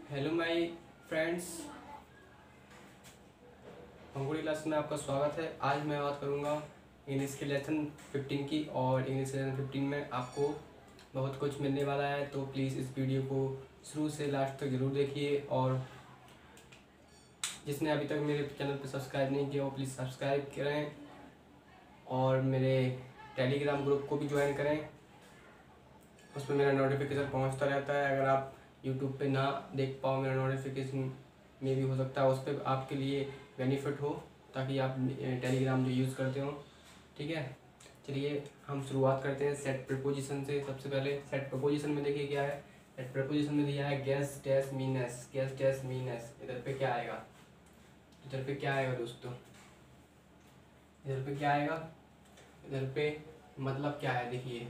Hello my friends, पंगुड़ी class में आपका स्वागत है। आज मैं बात करूंगा इंग्लिश के लेसन 15 की। और इंग्लिश लेसन 15 में आपको बहुत कुछ मिलने वाला है, तो प्लीज़ इस वीडियो को शुरू से लास्ट तक ज़रूर देखिए। और जिसने अभी तक मेरे चैनल पर सब्सक्राइब नहीं किया वो प्लीज़ सब्सक्राइब करें और मेरे टेलीग्राम ग्रुप को भी ज्वाइन करें। उस पर मेरा नोटिफिकेशन पहुंचता रहता है। अगर आप यूट्यूब पे ना देख पाओ मेरा नोटिफिकेशन, में भी हो सकता है उस पर आपके लिए बेनिफिट हो, ताकि आप टेलीग्राम जो यूज़ करते हो। ठीक है, चलिए हम शुरुआत करते हैं सेट प्रपोजिशन से। सबसे पहले सेट प्रपोजिशन में देखिए क्या है। सेट प्रपोजिशन में दिया है guess dash meanness, guess dash meanness. इधर पे क्या आएगा, इधर पे क्या आएगा दोस्तों, इधर पे क्या आएगा, इधर पे मतलब क्या है। देखिए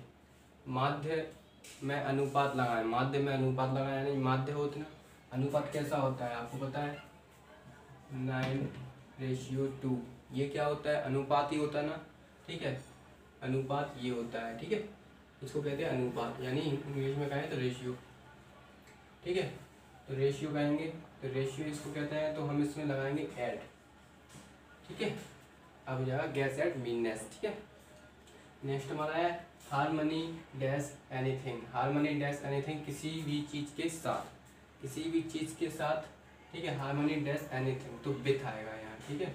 माध्य में अनुपात लगाए, माध्य में अनुपात लगाया नहीं, माध्य होता ना, अनुपात कैसा होता है आपको पता है, 9:2। ये क्या होता है, अनुपात ही होता है ना। ठीक है, अनुपात ये होता है। ठीक है, इसको कहते हैं अनुपात, यानी इंग्लिश में कहें तो रेशियो। ठीक है, तो रेशियो कहेंगे, तो रेशियो इसको कहते हैं। तो हम इसमें लगाएंगे ऐड। ठीक है, अब हो जाएगा गैस एट मीननेस। ठीक है, नेक्स्ट हमारा है harmony dash anything. Harmony dash anything, किसी भी चीज़ के साथ, किसी भी चीज़ के साथ। ठीक है, हार्मनी डैश एनीथिंग, तो विथ आएगा यहाँ। ठीक है,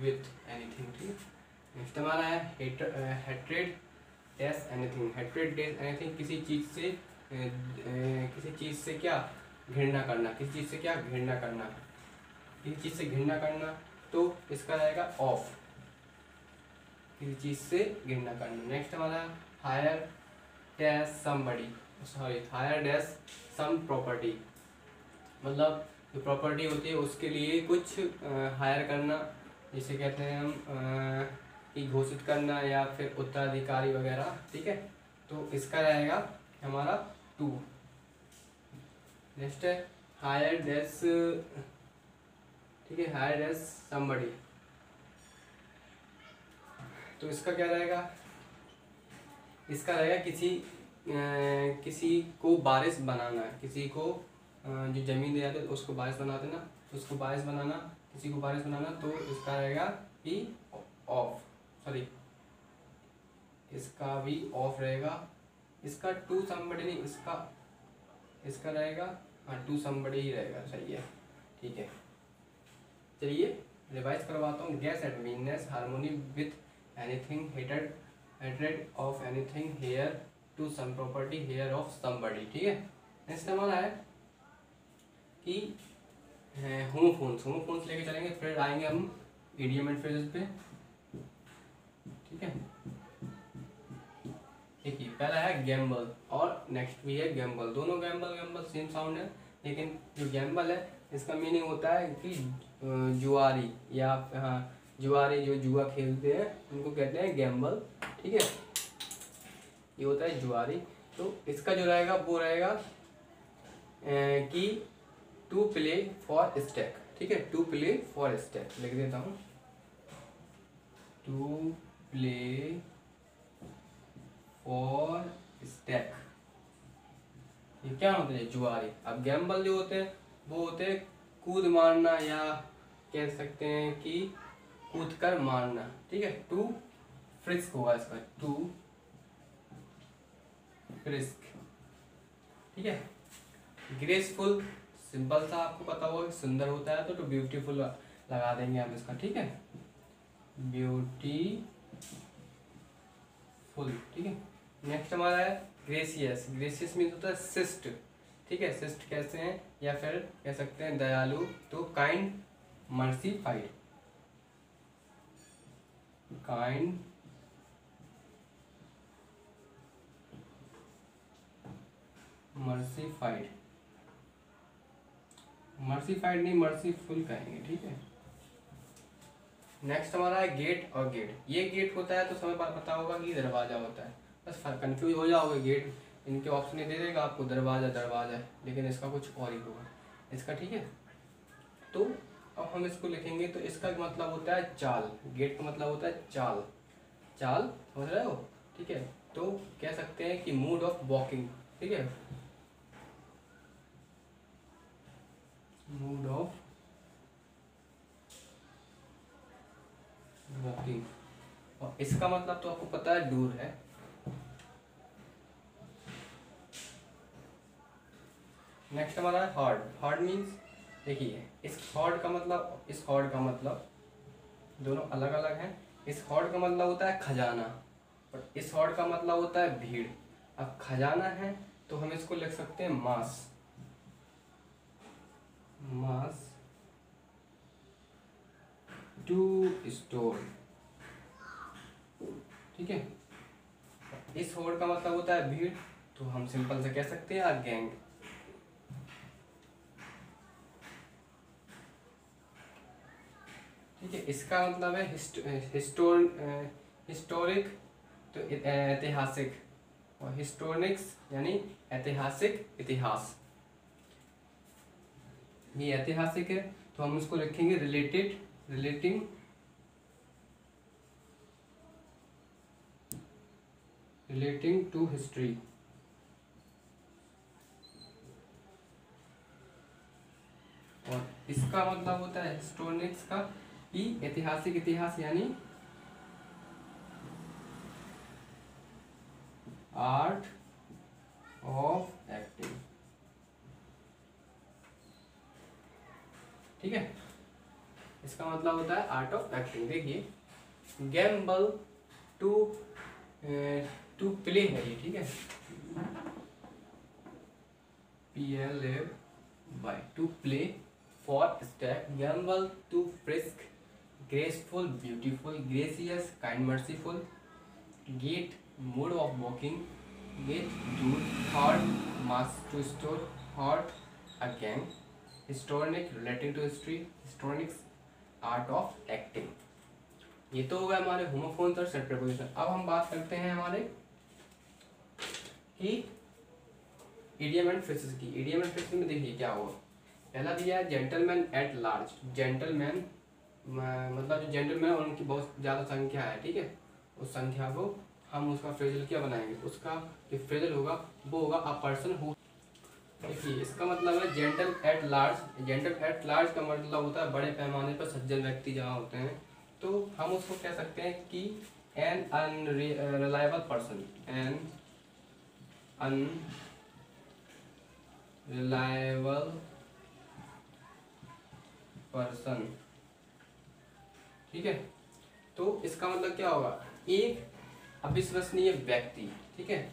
विथ एनीथिंग। ठीक है, नेक्स्ट हमारा है hatred dash anything. Hatred dash anything, किसी चीज़ से किसी चीज़ से क्या घृणा करना, किसी चीज़ से क्या घृणा करना, किसी चीज़ से घृणा करना। तो इसका रहेगा ऑफ, किसी चीज़ से घृणा करना। नेक्स्ट हमारा heir dash somebody, sorry heir dash some property. मतलब जो प्रॉपर्टी होती है उसके लिए कुछ हायर करना, जिसे कहते हैं हम कि घोषित करना या फिर उत्तराधिकारी वगैरह। ठीक है, तो इसका रहेगा हमारा 2। नेक्स्ट है हायर डैश, ठीक है, हायर डैश समबडी, तो इसका क्या रहेगा, इसका रहेगा किसी को बारिश बनाना, किसी को जो जमीन दे जाते उसको बारिश बनाते ना, उसको बारिश बनाना, किसी को बारिश बनाना। तो इसका रहेगा कि ऑफ, सॉरी इसका भी ऑफ रहेगा। इसका टू समबडी नहीं, इसका रहेगा हाँ टू समबडी ही रहेगा। सही है, ठीक है। चलिए रिवाइज करवाता हूँ। Gas at meanness, harmony with anything, hatred of anything, heir to some property, heir of somebody. ठीक है, नेक्स्ट हमारा है कि होमोफोन्स लेके चलेंगे, फिर आएंगे हम इडियम एंड फ्रेजेस पे। ठीक है, देखिए पहला है गैम्बल और नेक्स्ट भी है गैम्बल। दोनों गैम्बल सेम साउंड है, लेकिन जो गैम्बल है इसका मीनिंग होता है कि जुआरी, या हाँ जुआरी जो जुआ खेलते हैं उनको कहते हैं गैम्बल। ठीक है, ये होता है जुआरी। तो इसका जो रहेगा वो रहेगा कि टू प्ले फॉर स्टैक। ठीक है, टू प्ले फॉर स्टैक लिख देता हूँ, टू प्ले फॉर स्टैक। ये क्या होता है, जुआरी। अब गैम्बल जो होते हैं वो होते हैं कूद मारना, या कह सकते हैं कि कूद कर मारना। ठीक है, टू फ्रिस्क होगा इसका, टू फ्रिस्क। ठीक है, ग्रेसफुल, सिंपल सा आपको पता होगा सुंदर होता है, तो ब्यूटीफुल लगा देंगे हम इसका। ठीक है, ब्यूटीफुल। ठीक है, नेक्स्ट हमारा है ग्रेसियस। ग्रेसियस मीन्स होता है शिष्ट। ठीक है, शिष्ट कैसे हैं, या फिर कह सकते हैं दयालु। तो काइंड, मर्सीफाइड, काइंड, मर्सीफाइड, मर्सीफाइड नहीं मर्सीफुल कहेंगे। ठीक है, नेक्स्ट हमारा है गेट और गेट। ये गेट होता है तो समय पर पता होगा कि दरवाजा होता है, बस कंफ्यूज हो जाओगे। गेट इनके ऑप्शन दे देगा आपको, दरवाजा दरवाजा, लेकिन इसका कुछ और ही होगा इसका। ठीक है, तो अब हम इसको लिखेंगे तो इसका मतलब होता है चाल। गेट का मतलब होता है चाल, चाल समझ रहे हो। ठीक है, तो कह सकते हैं कि मूड ऑफ वॉकिंग, ठीक है, मूड ऑफ वॉकिंग। और इसका मतलब तो आपको पता है दूर है। नेक्स्ट हमारा है हॉर्ड। हॉर्ड मीन्स देखिए, इस हॉर्ड का मतलब, इस हॉर्ड का मतलब दोनों अलग अलग हैं। इस हॉर्ड का मतलब होता है खजाना और इस हॉर्ड का मतलब होता है भीड़। अब खजाना है तो हम इसको लिख सकते हैं मास, मास टू स्टोर, ठीक है। इस हॉर्ड का मतलब होता है भीड़, तो हम सिंपल से कह सकते हैं अ गैंग। ठीक है, इसका मतलब है हिस्टोरिक, तो ऐतिहासिक, और हिस्टोनिक्स यानी ऐतिहासिक, इतिहास। ये ऐतिहासिक है तो हम इसको लिखेंगे related, relating, relating to history. और इसका मतलब होता है हिस्टोनिक्स का कि ऐतिहासिक, इतिहास यानी आर्ट ऑफ एक्टिंग, ठीक है। इसका मतलब होता है आर्ट ऑफ एक्टिंग। देखिए गैम्बल टू टू प्ले है ये, ठीक है, PLAY, to play, for step, gambol to frisk, graceful, beautiful, gracious, kind, merciful, gait, mode of walking, gait, दूर, hoard, mass to store, hoard, a gang, histrionic, relating to history, histrionics, art of acting. ये तो हो गया हमारे homophones और set preposition. अब हम बात करते हैं हमारे कि इडियम एंड फ्रेजेस की। इडियम एंड फ्रेजेस में देखिए क्या होगा। पहला दिया है जेंटलमैन एट लार्ज। जेंटलमैन मतलब जो जेंटलमैन उनकी बहुत ज़्यादा संख्या है, ठीक है, उस संख्या को हम उसका फ्रेजल क्या बनाएंगे, उसका जो फ्रेजल होगा वो होगा अ पर्सन हु। देखिए इसका मतलब है gentle at large. Gentle at large का मतलब होता है बड़े पैमाने पर सज्जन व्यक्ति जहाँ होते हैं, तो हम उसको कह सकते हैं कि an unreliable person, an unreliable person, ठीक है। तो इसका मतलब क्या होगा, एक अविश्वसनीय व्यक्ति, ठीक है।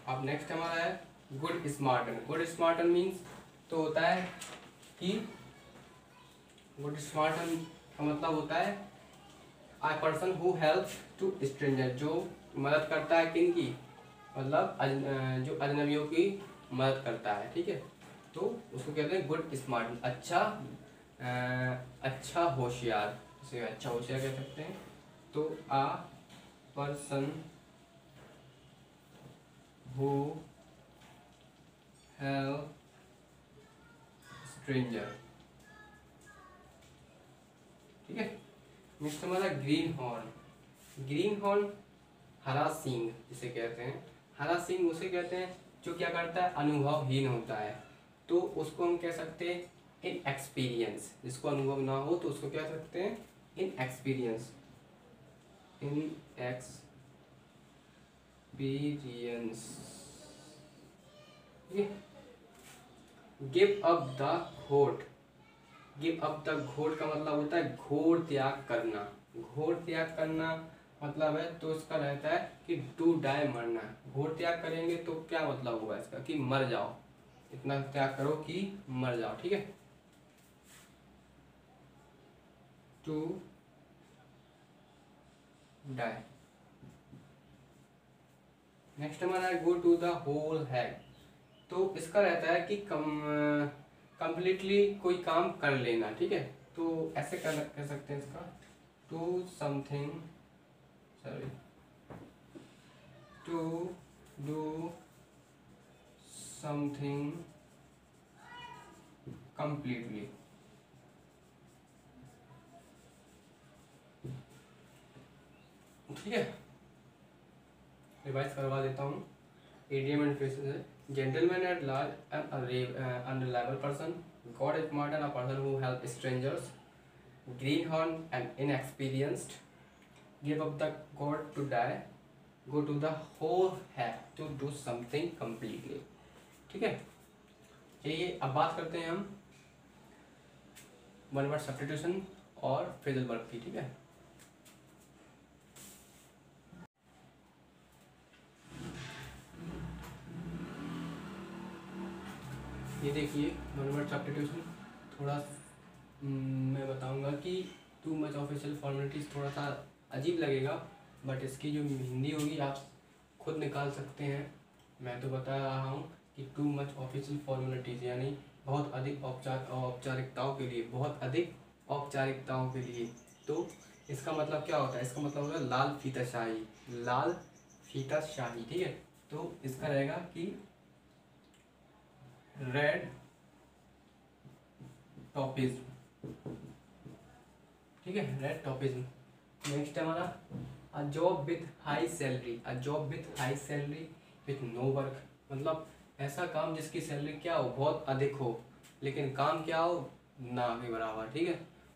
अब नेक्स्ट हमारा है गुड स्मार्टन। गुड स्मार्टन मीन्स तो होता है कि गुड स्मार्टन का मतलब होता है a person who help to stranger, जो मदद करता है किन की, मतलब जो अजनबियों की मदद करता है, ठीक है। तो उसको कहते हैं गुड स्मार्टन, अच्छा अच्छा होशियार, इसे अच्छा होशियार कह सकते हैं। तो आ पर्सन हु हेल्प स्ट्रेंजर, ठीक है। नेक्स्ट हमारा ग्रीन हॉर्न। ग्रीन हॉर्न हरा सींग जिसे कहते हैं। हरा सींग उसे कहते हैं जो क्या करता है, अनुभवहीन होता है, तो उसको हम कह सकते हैं इन एक्सपीरियंस। जिसको अनुभव ना हो तो उसको क्या कह सकते हैं, in experience, in experience, give up the घोट। गिव अप द घोट का मतलब होता है घोर त्याग करना। घोर त्याग करना मतलब है तो इसका रहता है कि टू डाई, मरना। घोर त्याग करेंगे तो क्या मतलब होगा इसका, कि मर जाओ, इतना त्याग करो कि मर जाओ, ठीक है। To die. नेक्स्ट हमारा है गो टू द होल हैग। तो इसका रहता है कि कंप्लीटली कोई काम कर लेना, ठीक है। तो ऐसे कह सकते हैं इसका, to something, sorry, to do something completely, ठीक है। रिवाइज करवा देता हूँ। इडियम एंड फ्रेजेस है, gentleman at large and unreliable person, god smart and a person who help strangers, greenhorn and inexperienced, give up the god to die, go to the whole have to do something completely. ठीक है, चलिए अब बात करते हैं हम one word substitution और phrasal verb की। ठीक है, ये देखिए वन वर्ड सब्स्टिट्यूशन थोड़ा मैं बताऊंगा कि टू मच ऑफिशियल फॉर्मेलिटीज़ थोड़ा सा अजीब लगेगा, बट इसकी जो हिंदी होगी आप खुद निकाल सकते हैं। मैं तो बता रहा हूँ कि टू मच ऑफिशियल फॉर्मेलिटीज़ यानी बहुत अधिक औपचारिकताओं के लिए, बहुत अधिक औपचारिकताओं के लिए। तो इसका मतलब क्या होता है? इसका मतलब होगा लाल फीता शाही, लाल फीता शाही। ठीक है, तो इसका रहेगा कि रेड टॉपिज्म। ठीक है, रेड टॉपिज्म। नेक्स्ट है हमारा a job with high salary, a job with high salary with no work, मतलब ऐसा काम जिसकी सैलरी क्या हो, बहुत अधिक हो, लेकिन काम क्या हो, ना के बराबर। ठीक है,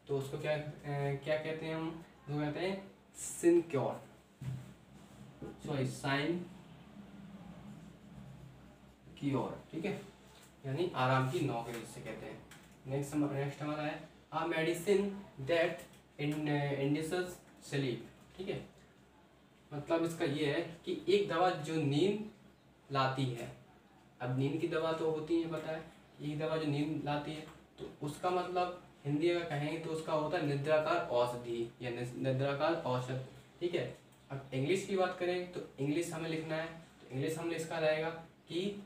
तो उसको क्या क्या कहते हैं हम? उसको कहते हैं सिनक्योर, सॉरी साइन क्योर। ठीक है, यानी आराम की नौकरी जिसे कहते हैं। नेक्स्ट हमारा है अ मेडिसिन दैट इंड्यूसेस स्लीप। ठीक है, मतलब इसका ये है कि एक दवा जो नींद लाती है। अब नींद की दवा तो होती है, पता है, एक दवा जो नींद लाती है, तो उसका मतलब हिंदी अगर कहेंगे तो उसका होता है निद्राकार औषधि या निद्राकार औषध। ठीक है, अब इंग्लिश की बात करें तो इंग्लिश हमें लिखना है, तो इंग्लिश हमने इसका रहेगा कि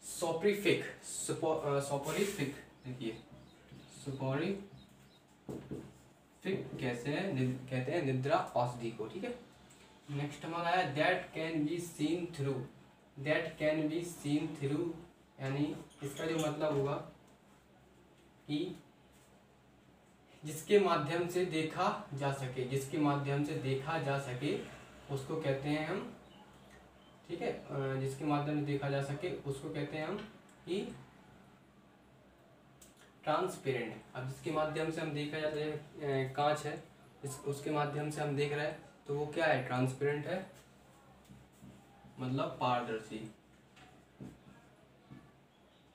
सोप्रीफिक, सोपोरिफिक। देखिए सोपोरिफिक कैसे है, कहते हैं निद्रा औषधि को। ठीक है, नेक्स्ट हमारा है that can be seen through, that can be seen through, यानी इसका जो मतलब होगा कि जिसके माध्यम से देखा जा सके, जिसके माध्यम से देखा जा सके उसको कहते हैं हम, ठीक है, जिसके माध्यम से देखा जा सके उसको कहते हैं हम कि ट्रांसपेरेंट। अब जिसके माध्यम से हम देखा जाता है, कांच है, उसके माध्यम से हम देख रहे हैं, तो वो क्या है, ट्रांसपेरेंट है, मतलब पारदर्शी,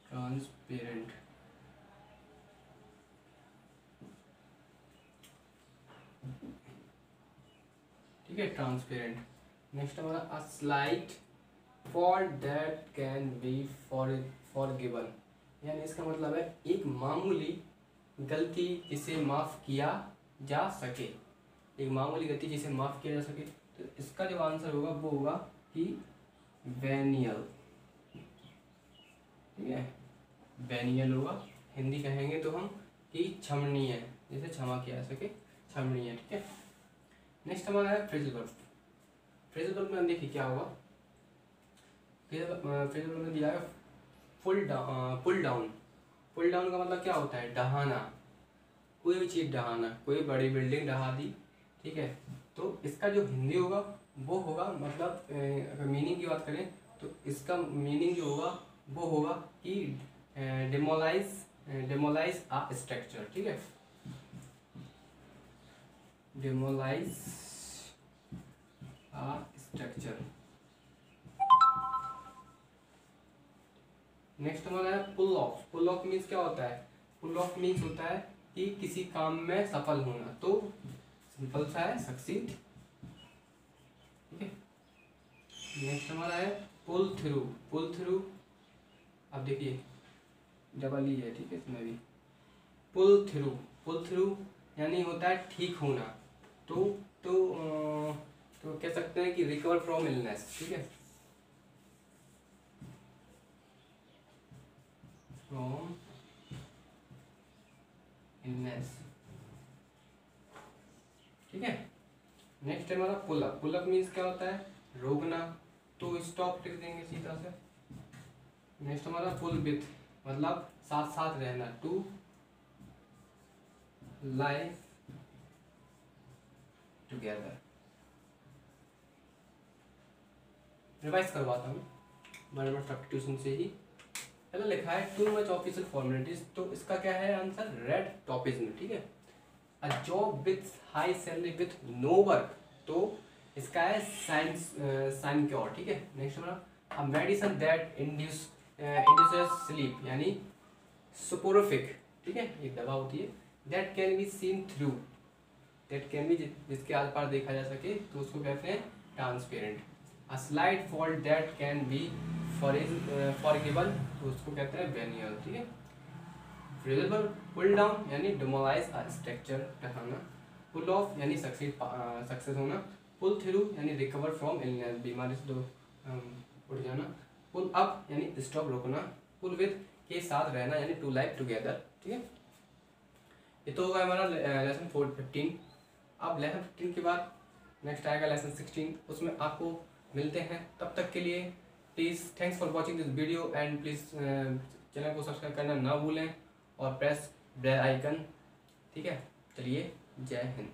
ट्रांसपेरेंट। ठीक है, ट्रांसपेरेंट। नेक्स्ट हमारा a slight for that can be forgiven, यानी इसका मतलब है एक मामूली गलती जिसे माफ किया जा सके, एक मामूली गलती जिसे माफ किया जा सके। तो इसका जो आंसर होगा वो होगा कि वेनियल। ठीक है, वेनियल होगा। हिंदी कहेंगे तो हम कि क्षमनीय, जिसे क्षमा किया जा सके, क्षमनीय। ठीक है, नेक्स्ट हमारा है फ्रेजल वर्ब। फ्रेजल वर्ब में देखिए क्या होगा, फ्रेजल वर्ब में दिया है पुल डाउन। पुल डाउन का मतलब क्या होता है, डहाना, कोई भी चीज़ डहाना, कोई बड़ी बिल्डिंग डहा दी। ठीक है, तो इसका जो हिंदी होगा वो होगा, मतलब अगर मीनिंग की बात करें तो इसका मीनिंग जो होगा वो होगा कि डेमोलाइज आ स्ट्रक्चर। ठीक है, डेमोलाइज आ स्ट्रक्चर। नेक्स्ट हमारा है पुल ऑफ। पुल ऑफ मीन्स क्या होता है, पुल ऑफ मीन्स होता है कि किसी काम में सफल होना, तो सिंपल सा है, सक्सीड। ठीक है, नेक्स्ट हमारा है पुल थ्रू। पुल थ्रू, अब देखिए डबल ही है, ठीक है, इसमें भी पुल थ्रू। पुल थ्रू यानी होता है ठीक होना, तो कह सकते हैं कि रिकवर फ्रॉम इलनेस। ठीक है, फ्रॉम इलनेस। ठीक है, नेक्स्ट है हमारा pull up. Pull up means क्या होता है, रोकना, तो स्टॉप लिख देंगे सीधा से। नेक्स्ट हमारा पुल विथ, मतलब साथ साथ रहना, टू लाइफ टुगेदर। रिवाइज करवाता हूँ वर्ब सब्स्टिट्यूशन से ही। पहले लिखा है टू मच ऑफिशियल फॉर्मेलिटीज, तो इसका क्या है आंसर, रेड टॉपिज्म, ठीक है। A job with high salary with no work, तो इसका है साइंस साइनक्योर, ठीक है। नेक्स्ट हमारा a medicine that induces sleep, यानी सोपोरोफिक, ठीक है, ये दवा होती है। That can be seen through, that can be जिसके आर पार देखा जा सके, तो उसको कहते हैं transparent. A slight fault that can be forgivable, तो उसको कहते हैं वेनियल, ठीक है। फ्रीजेबल पुल डाउन यानी डिमोलाइज अ स्ट्रक्चर, ढकाना। पुल ऑफ यानी सक्सेस होना। पुल थ्रू यानी रिकवर फ्रॉम इलनेस, बीमारी से उठ जाना। पुल अप यानी स्टॉप, रोकना। पुल विद के साथ रहना यानी टू लाइफ टुगेदर, ठीक है। ये तो होगा हमारा लेसन 15। अब लेसन 15 के बाद नेक्स्ट आएगा लेसन 16, उसमें आपको मिलते हैं। तब तक के लिए please thanks for watching this video and please channel को सब्सक्राइब करना ना भूलें और प्रेस बेल आइकन, ठीक है। चलिए, जय हिंद।